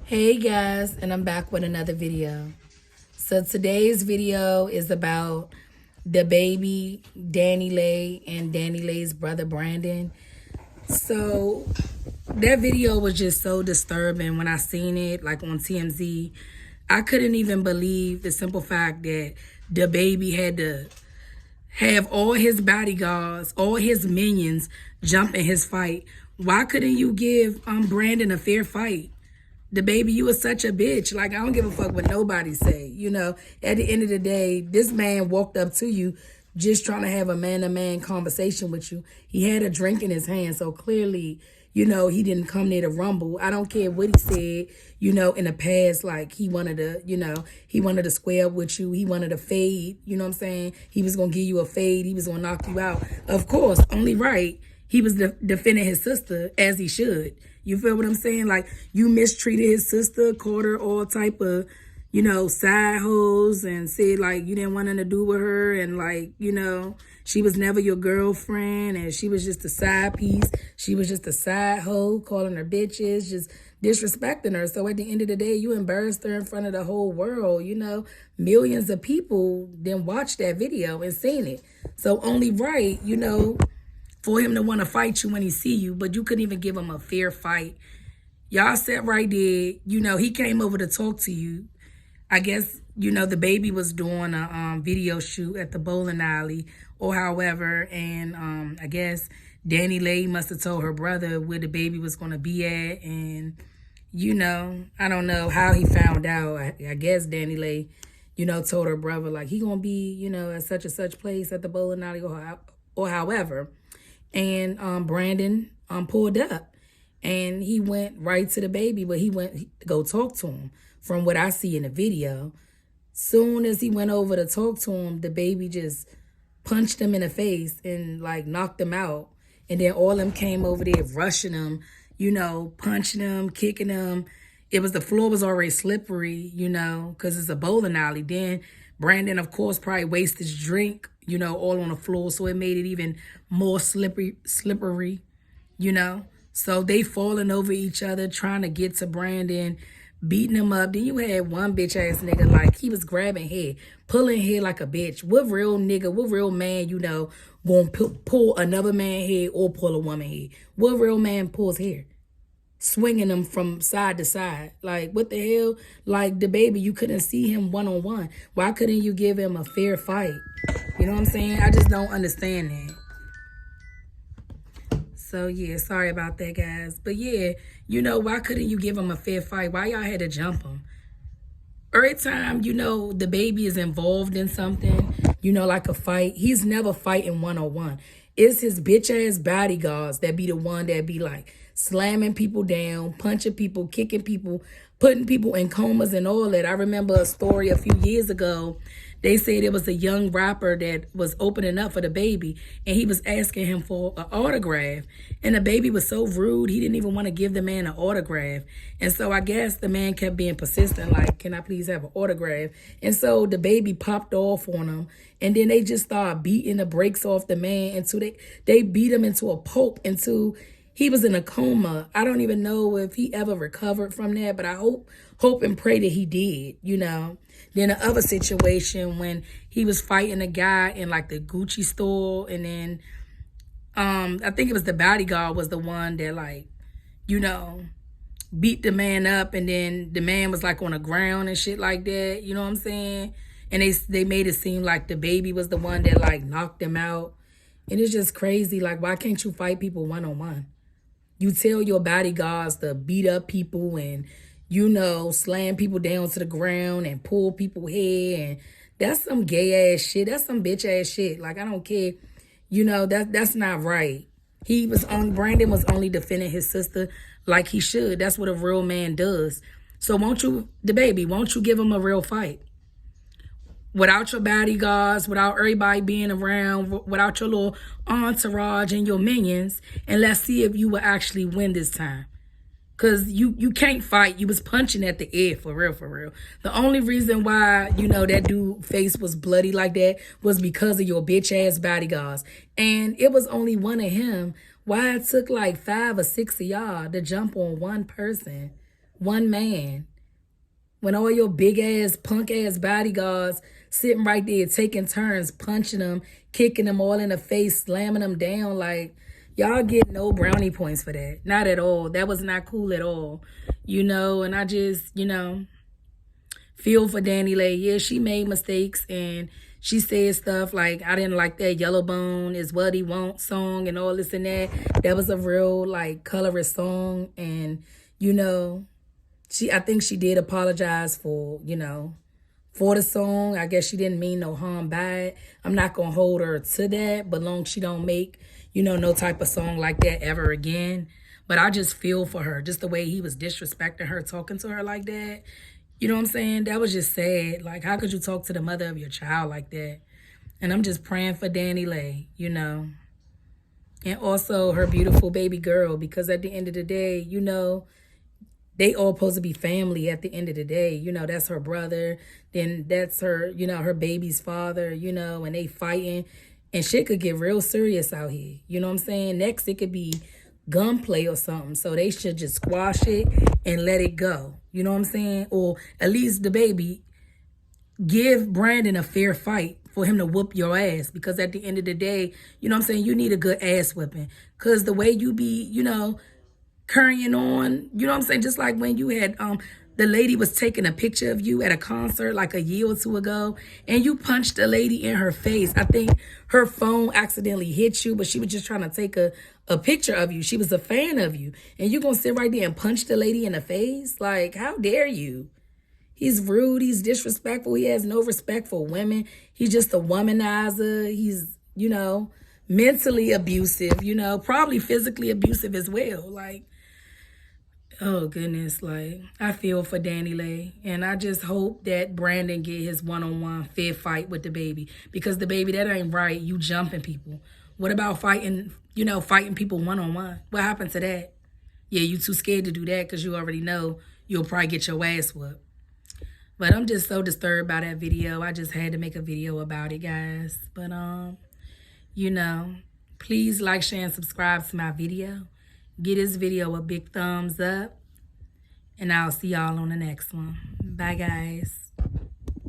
Hey guys, and I'm back with another video. So today's video is about the baby Dani Leigh and Dani Leigh's brother Brandon. So that video was just so disturbing when I seen it like on TMZ. I couldn't even believe the simple fact that the baby had to have all his bodyguards, all his minions jump in his fight. Why couldn't you give Brandon a fair fight? The baby, you was such a bitch. Like, I don't give a fuck what nobody say. At the end of the day, this man walked up to you just trying to have a man-to-man conversation with you. He had a drink in his hand, so clearly, he didn't come there to rumble. I don't care what he said, in the past, like he wanted to square up with you. He wanted to fade, you know what I'm saying? He was going to give you a fade. He was going to knock you out. Of course, only right. He was defending his sister as he should. You feel what I'm saying? Like, you mistreated his sister, called her all type of, side hoes and said, like, you didn't want nothing to do with her. And, like, she was never your girlfriend and she was just a side piece. She was just a side hoe, calling her bitches, just disrespecting her. So at the end of the day, you embarrassed her in front of the whole world. Millions of people then watched that video and seen it. So only right, for him to want to fight you when he see you, but you couldn't even give him a fair fight. Y'all sat right there. He came over to talk to you. I guess, the baby was doing a video shoot at the bowling alley or however, and I guess Dani Leigh must have told her brother where the baby was going to be at, and, I don't know how he found out. I guess Dani Leigh, told her brother, like, he going to be, at such and such place at the bowling alley or however. And Brandon pulled up and he went right to the baby, but he went to go talk to him from what I see in the video. Soon as he went over to talk to him, the baby just punched him in the face and like knocked him out. And then all of them came over there rushing him, punching him, kicking him. The floor was already slippery, because it's a bowling alley. Then Brandon, of course, probably wasted his drink, all on the floor. So it made it even more slippery, So they falling over each other, trying to get to Brandon, beating him up. Then you had one bitch ass nigga, like he was grabbing hair, pulling hair like a bitch. What real nigga, what real man, gonna pull another man hair or pull a woman hair? What real man pulls hair? Swinging them from side to side. Like, what the hell? Like, the baby, you couldn't see him one-on-one. Why couldn't you give him a fair fight? You know what I'm saying? I just don't understand that. So, yeah, sorry about that, guys. But, yeah, why couldn't you give him a fair fight? Why y'all had to jump him? Every time, the baby is involved in something, like a fight, he's never fighting one-on-one. It's his bitch-ass bodyguards that be the one that be, like, slamming people down, punching people, kicking people, putting people in comas and all that. I remember a story a few years ago. They said it was a young rapper that was opening up for the baby, and he was asking him for an autograph. And the baby was so rude, he didn't even want to give the man an autograph. And so I guess the man kept being persistent, like, can I please have an autograph? And so the baby popped off on him, and then they just started beating the brakes off the man until they beat him into a pulp, until he was in a coma. I don't even know if he ever recovered from that, but I hope and pray that he did, Then the other situation when he was fighting a guy in like the Gucci store, and then I think it was the bodyguard was the one that like, beat the man up, and then the man was like on the ground and shit like that, you know what I'm saying? And they made it seem like the baby was the one that like knocked him out. And it's just crazy. Like, why can't you fight people one-on-one? You tell your bodyguards to beat up people and, slam people down to the ground and pull people hair. And that's some gay ass shit. That's some bitch ass shit. Like, I don't care. That's not right. Brandon was only defending his sister like he should. That's what a real man does. So won't you give him a real fight? Without your bodyguards, without everybody being around, without your little entourage and your minions, and let's see if you will actually win this time. Because you can't fight. You was punching at the air, for real, for real. The only reason why, that dude's face was bloody like that was because of your bitch-ass bodyguards. And it was only one of him. Why it took like 5 or 6 of y'all to jump on one person? one man. When all your big ass, punk ass bodyguards sitting right there taking turns, punching them, kicking them all in the face, slamming them down, like, y'all get no brownie points for that. Not at all. That was not cool at all. And I just, feel for Dani Leigh. Yeah, she made mistakes and she said stuff like, I didn't like that Yellow Bone is what he wants song and all this and that. That was a real, like, colorist song. And, I think she did apologize for the song. I guess she didn't mean no harm by it. I'm not going to hold her to that, but long she don't make, no type of song like that ever again. But I just feel for her, just the way he was disrespecting her, talking to her like that. You know what I'm saying? That was just sad. Like, how could you talk to the mother of your child like that? And I'm just praying for Dani Leigh, and also her beautiful baby girl, because at the end of the day, they all supposed to be family at the end of the day. That's her brother. Then that's her, her baby's father, and they fighting. And shit could get real serious out here. You know what I'm saying? Next, it could be gunplay or something. So they should just squash it and let it go. You know what I'm saying? Or at least the baby, give Brandon a fair fight for him to whoop your ass. Because at the end of the day, you know what I'm saying? You need a good ass whipping. Because the way you be, carrying on, you know what I'm saying? Just like when you had the lady was taking a picture of you at a concert like a year or two ago, and you punched the lady in her face. I think her phone accidentally hit you, but she was just trying to take a picture of you. She was a fan of you, and you gonna sit right there and punch the lady in the face? Like, how dare you? He's rude, he's disrespectful, he has no respect for women. He's just a womanizer. He's, mentally abusive, probably physically abusive as well. Like, oh, goodness, like, I feel for Dani Leigh, and I just hope that Brandon get his one-on-one fair fight with the baby, because the baby, that ain't right. You jumping people. What about fighting people one-on-one? What happened to that? Yeah, you too scared to do that because you already know you'll probably get your ass whooped. But I'm just so disturbed by that video. I just had to make a video about it, guys. But, please like, share, and subscribe to my video. Give this video a big thumbs up. And I'll see y'all on the next one. Bye, guys.